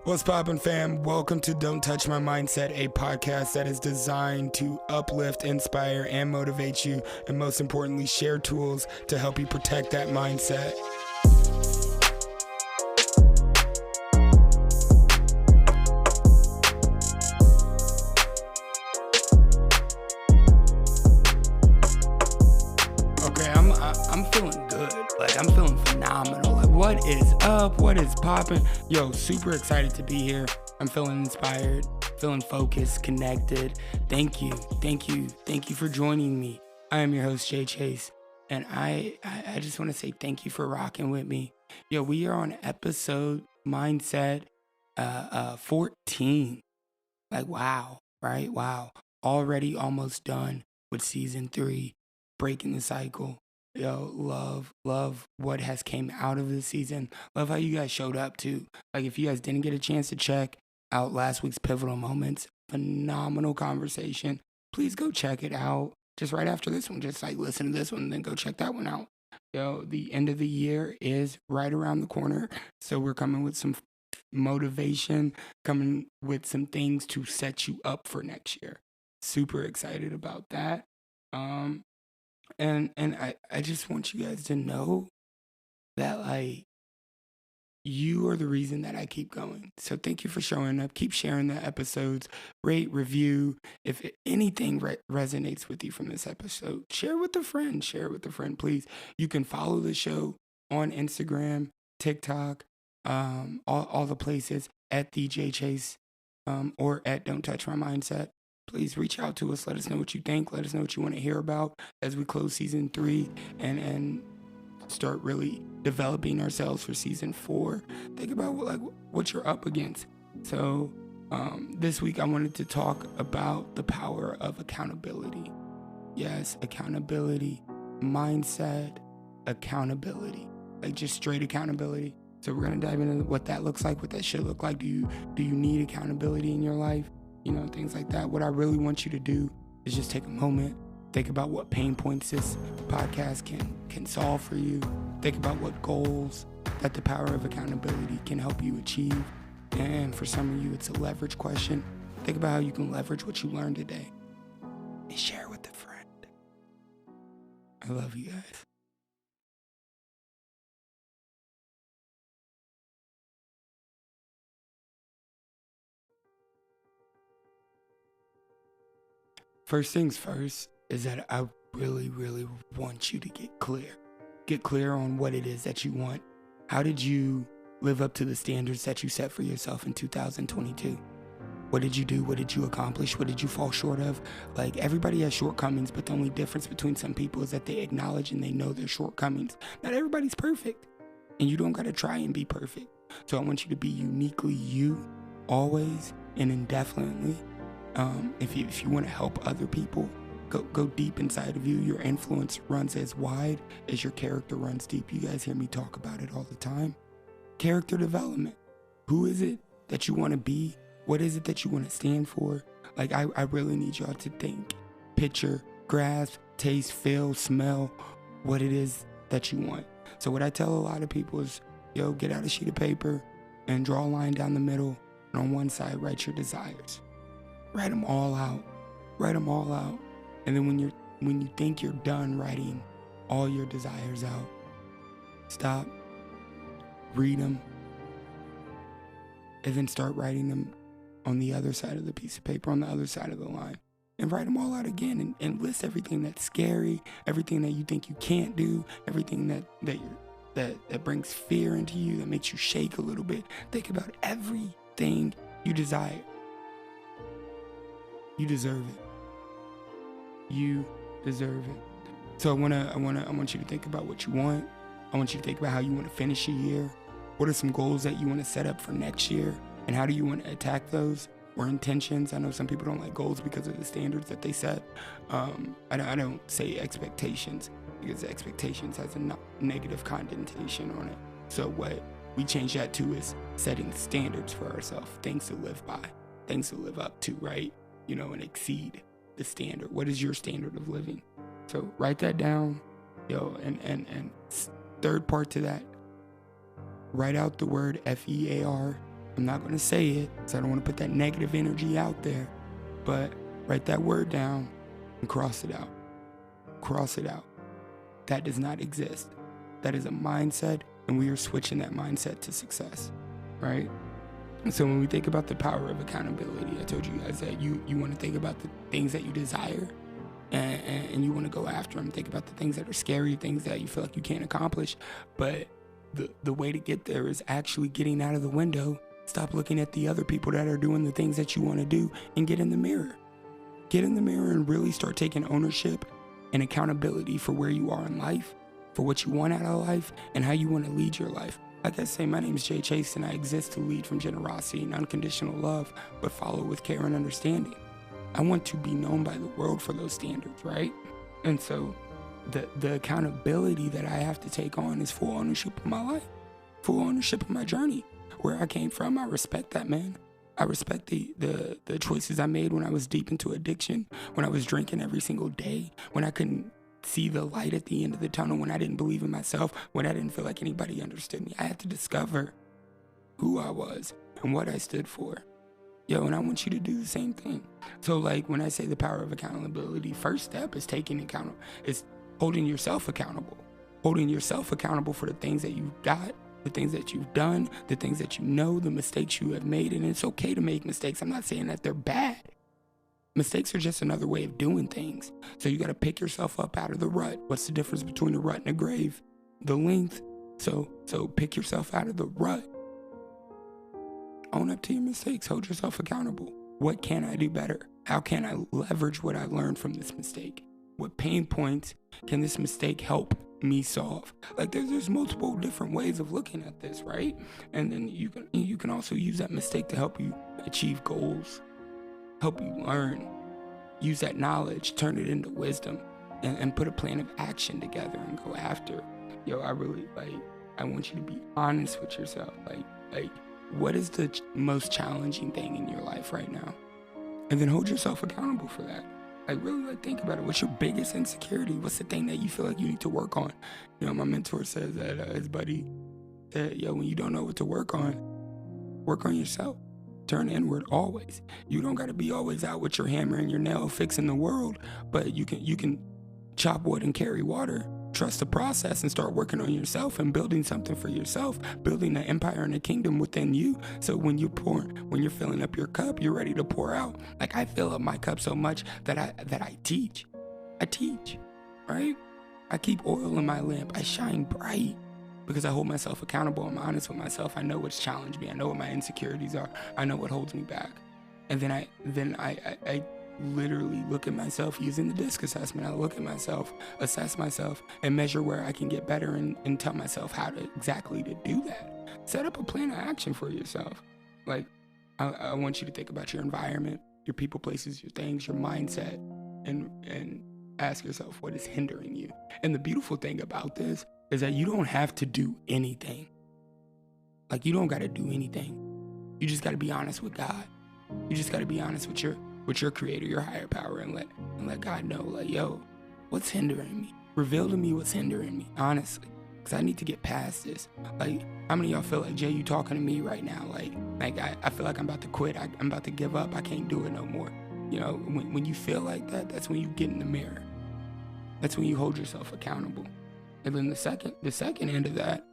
What's poppin', fam? Welcome to Don't Touch My Mindset, a podcast that is designed to uplift, inspire, and motivate you, and most importantly, share tools to help you protect that mindset. Okay, I'm feeling good. I'm feeling phenomenal. What is up? What is poppin'? Yo, super excited to be here. I'm feeling inspired, feeling focused, connected. Thank you for joining me. I am your host, Jay Chase, and I just want to say thank you for rocking with me. Yo, we are on episode mindset 14. Wow, right? Wow. Already almost done with season 3, breaking the cycle. Yo, love what has came out of this season. Love how you guys showed up too. If you guys didn't get a chance to check out last week's Pivotal Moments, phenomenal conversation. Please go check it out. Just right after this one, just listen to this one and then go check that one out. Yo, the end of the year is right around the corner. So we're coming with some motivation, coming with some things to set you up for next year. Super excited about that. And I just want you guys to know that you are the reason that I keep going. So thank you for showing up. Keep sharing the episodes. Rate, review. If anything resonates with you from this episode, share with a friend. Share it with a friend, please. You can follow the show on Instagram, TikTok, all the places at DJ Chase, or at Don't Touch My Mindset. Please reach out to us. Let us know what you think. Let us know what you want to hear about as we close season 3 and start really developing ourselves for season 4. Think about what you're up against. So this week I wanted to talk about the power of accountability. Yes, accountability, mindset, accountability, just straight accountability. So we're gonna dive into what that looks like, what that should look like. Do you need accountability in your life? Things like that. What I really want you to do is just take a moment, think about what pain points this podcast can solve for you. Think about what goals that the power of accountability can help you achieve. And for some of you, it's a leverage question. Think about how you can leverage what you learned today and share it with a friend. I love you guys. First things first is that I really, really want you to get clear. Get clear on what it is that you want. How did you live up to the standards that you set for yourself in 2022? What did you do? What did you accomplish? What did you fall short of? Everybody has shortcomings, but the only difference between some people is that they acknowledge and they know their shortcomings. Not everybody's perfect, and you don't got to try and be perfect. So I want you to be uniquely you, always and indefinitely. If you want to help other people, go deep inside of you. Your influence runs as wide as your character runs deep. You guys hear me talk about it all the time. Character development. Who is it that you want to be? What is it that you want to stand for? I really need y'all to think, picture, grasp, taste, feel, smell what it is that you want. So what I tell a lot of people is, get out a sheet of paper and draw a line down the middle, and on one side, write your desires. Write them all out. And then when you think you're done writing all your desires out, stop, read them, and then start writing them on the other side of the piece of paper, on the other side of the line. And write them all out again and list everything that's scary, everything that you think you can't do, everything that brings fear into you, that makes you shake a little bit. Think about everything you desire. You deserve it. You deserve it. So I want you to think about what you want. I want you to think about how you want to finish a year. What are some goals that you want to set up for next year? And how do you want to attack those? Or intentions. I know some people don't like goals because of the standards that they set. I don't say expectations, because expectations has a negative connotation on it. So what we change that to is setting standards for ourselves, things to live by, things to live up to, right? And exceed the standard. What is your standard of living? So write that down, and third part to that, write out the word FEAR I'm not going to say it because I don't want to put that negative energy out there, but write that word down and cross it out. Cross it out. That does not exist. That is a mindset, and we are switching that mindset to success, right? And so when we think about the power of accountability, I told you guys that you want to think about the things that you desire, and you want to go after them. Think about the things that are scary, things that you feel like you can't accomplish. But the way to get there is actually getting out of the window. Stop looking at the other people that are doing the things that you want to do and get in the mirror. Get in the mirror and really start taking ownership and accountability for where you are in life, for what you want out of life, and how you want to lead your life. Like I say, my name is Jay Chase, and I exist to lead from generosity and unconditional love, but follow with care and understanding. I want to be known by the world for those standards, right? And so the accountability that I have to take on is full ownership of my life, full ownership of my journey. Where I came from, I respect that, man. I respect the choices I made when I was deep into addiction, when I was drinking every single day, when I couldn't see the light at the end of the tunnel, when I didn't believe in myself, when I didn't feel like anybody understood me. I had to discover who I was and what I stood for. Yo, and I want you to do the same thing. So like when I say the power of accountability, first step is is holding yourself accountable. Holding yourself accountable for the things that you've got, the things that you've done, the things that you know, the mistakes you have made. And it's okay to make mistakes. I'm not saying that they're bad. Mistakes are just another way of doing things. So you got to pick yourself up out of the rut. What's the difference between a rut and a grave? The length. So pick yourself out of the rut. Own up to your mistakes. Hold yourself accountable. What can I do better? How can I leverage what I learned from this mistake? What pain points can this mistake help me solve? Like there's multiple different ways of looking at this, right? And then you can also use that mistake to help you achieve goals, help you learn, use that knowledge, turn it into wisdom, and put a plan of action together and go after. Yo, I want you to be honest with yourself. Like what is the most challenging thing in your life right now? And then hold yourself accountable for that. Really think about it. What's your biggest insecurity? What's the thing that you feel like you need to work on? You know, my mentor says that his buddy said, yo, when you don't know what to work on yourself. Turn inward always. You don't got to be always out with your hammer and your nail fixing the world, but you can chop wood and carry water. Trust the process and start working on yourself and building something for yourself, building an empire and a kingdom within you. So when you're filling up your cup, you're ready to pour out. Like I fill up my cup so much that I teach. I teach, right? I keep oil in my lamp. I shine bright because I hold myself accountable. I'm honest with myself. I know what's challenged me. I know what my insecurities are. I know what holds me back. And then I literally look at myself using the DISC assessment. I look at myself, assess myself, and measure where I can get better and tell myself how to exactly to do that. Set up a plan of action for yourself. Like, I want you to think about your environment, your people, places, your things, your mindset, and ask yourself what is hindering you. And the beautiful thing about this is that you don't have to do anything. Like, you don't got to do anything. You just got to be honest with God. You just got to be honest with your creator, your higher power, and let God know, like, yo, what's hindering me? Reveal to me what's hindering me, honestly, because I need to get past this. Like, how many of y'all feel like, Jay, you talking to me right now? Like I feel like I'm about to quit. I'm about to give up. I can't do it no more. You know, when you feel like that, that's when you get in the mirror. That's when you hold yourself accountable. And then the second end of that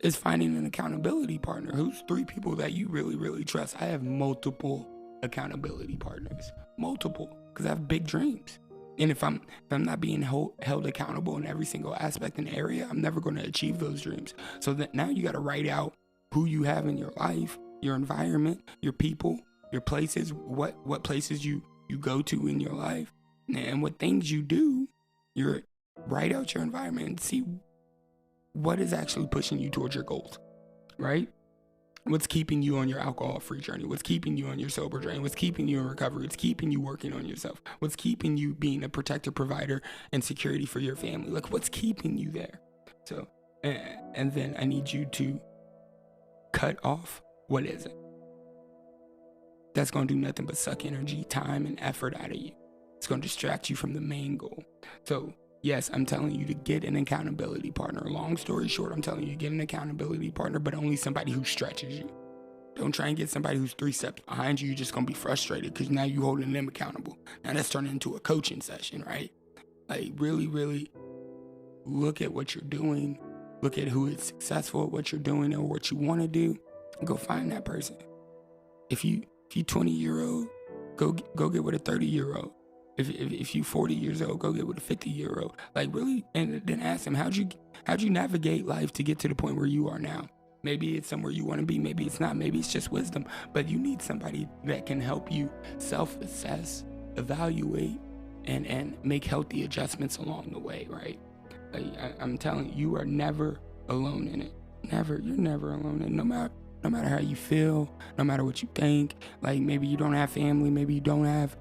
is finding an accountability partner. Who's 3 people that you really, really trust? I have multiple accountability partners, because I have big dreams. And if I'm not being held accountable in every single aspect and area, I'm never going to achieve those dreams. So that now you got to write out who you have in your life, your environment, your people, your places, what places you go to in your life, and what things you do. You're write out your environment and see what is actually pushing you towards your goals, right? What's keeping you on your alcohol-free journey? What's keeping you on your sober journey? What's keeping you in recovery? What's keeping you working on yourself? What's keeping you being a protector, provider, and security for your family? Like, what's keeping you there? So, and then I need you to cut off what isn't. That's going to do nothing but suck energy, time, and effort out of you. It's going to distract you from the main goal. So, yes, I'm telling you to get an accountability partner. Long story short, I'm telling you to get an accountability partner, but only somebody who stretches you. Don't try and get somebody who's 3 steps behind you. You're just going to be frustrated because now you're holding them accountable. Now that's turning into a coaching session, right? Like, really, really look at what you're doing. Look at who is successful at what you're doing or what you want to do. And go find that person. If you 20-year-old, go get with a 30-year-old. If you 40 years old, go get with a 50-year-old. Like, really, and then ask them, how'd you navigate life to get to the point where you are now? Maybe it's somewhere you want to be. Maybe it's not. Maybe it's just wisdom. But you need somebody that can help you self-assess, evaluate, and make healthy adjustments along the way, right? Like, I'm telling you, you are never alone in it. Never. You're never alone in it. No matter how you feel, no matter what you think. Like, maybe you don't have family. Maybe you don't have,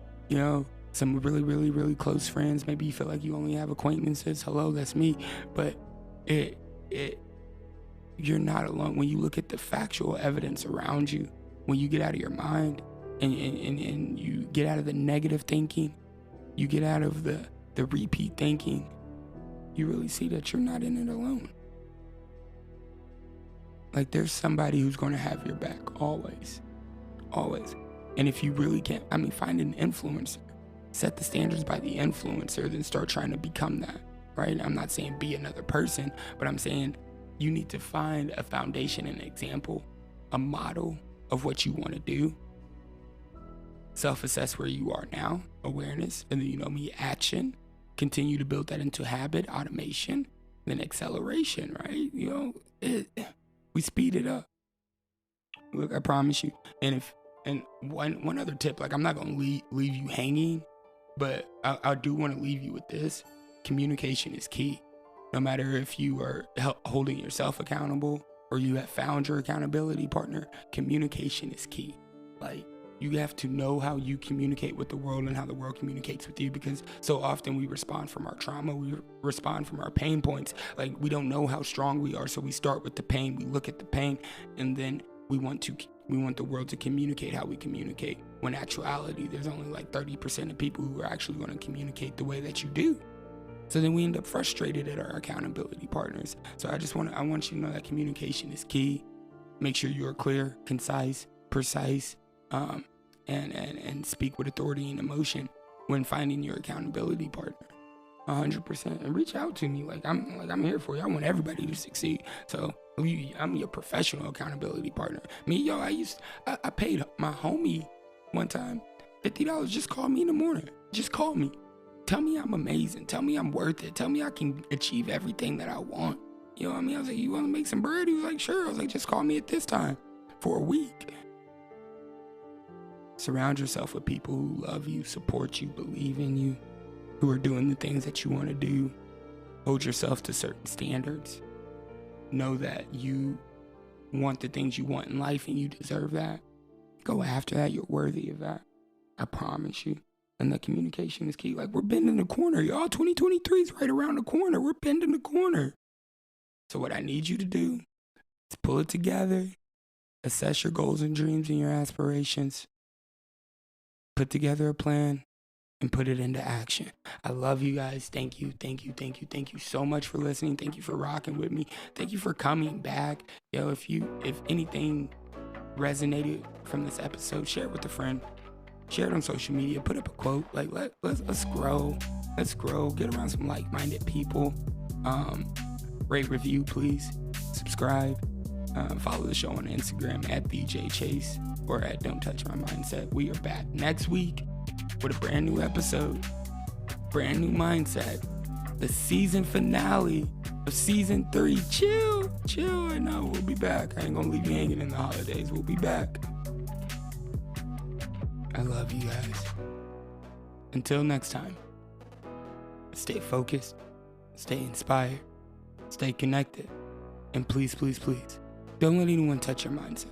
some really, really, really close friends. Maybe you feel like you only have acquaintances. Hello, that's me. But you're not alone. When you look at the factual evidence around you, when you get out of your mind and you get out of the negative thinking, you get out of the repeat thinking, you really see that you're not in it alone. Like, there's somebody who's going to have your back always. Always. And if you really can't, find an influencer. Set the standards by the influencer, then start trying to become that, right? I'm not saying be another person, but I'm saying you need to find a foundation, an example, a model of what you want to do. Self-assess where you are now, awareness, and then, action. Continue to build that into habit, automation, then acceleration, right? We speed it up. Look, I promise you. And one other tip, like, I'm not going to leave you hanging, but I do want to leave you with this. Communication is key. No matter if you are holding yourself accountable or you have found your accountability partner, communication is key. Like, you have to know how you communicate with the world and how the world communicates with you, because so often we respond from our trauma, we respond from our pain points. Like, we don't know how strong we are, so we start with the pain, we look at the pain, and then we want the world to communicate how we communicate. When in actuality, there's only like 30% of people who are actually going to communicate the way that you do. So then we end up frustrated at our accountability partners. So I want you to know that communication is key. Make sure you are clear, concise, precise, and speak with authority and emotion when finding your accountability partner. 100%. And reach out to me. I'm here for you. I want everybody to succeed. So I'm your professional accountability partner. I paid my homie one time $50. Just call me in the morning. Just call me. Tell me I'm amazing. Tell me I'm worth it. Tell me I can achieve everything that I want. You know what I mean? I was like, you want to make some bread? He was like, sure. I was like, just call me at this time for a week. Surround yourself with people who love you, support you, believe in you, who are doing the things that you want to do. Hold yourself to certain standards. Know that you want the things you want in life and you deserve that. Go after that. You're worthy of that. I promise you. And the communication is key. Like, we're bending the corner, y'all. 2023 is right around the corner. We're bending the corner. So what I need you to do is pull it together, assess your goals and dreams and your aspirations, put together a plan, and put it into action. I love you guys. Thank you so much for listening. Thank you for rocking with me. Thank you for coming back. Yo, if anything resonated from this episode, share it with a friend. Share it on social media. Put up a quote. Like, let's grow. Let's grow. Get around some like-minded people. Rate, review, please. Subscribe. Follow the show on Instagram at BJ Chase or at Don't Touch My Mindset. We are back next week with a brand new episode, brand new mindset, the season finale of season 3. Chill. I know we'll be back. I ain't gonna leave you hanging in the holidays. We'll be back. I love you guys. Until next time, stay focused, stay inspired, stay connected, and please, don't let anyone touch your mindset.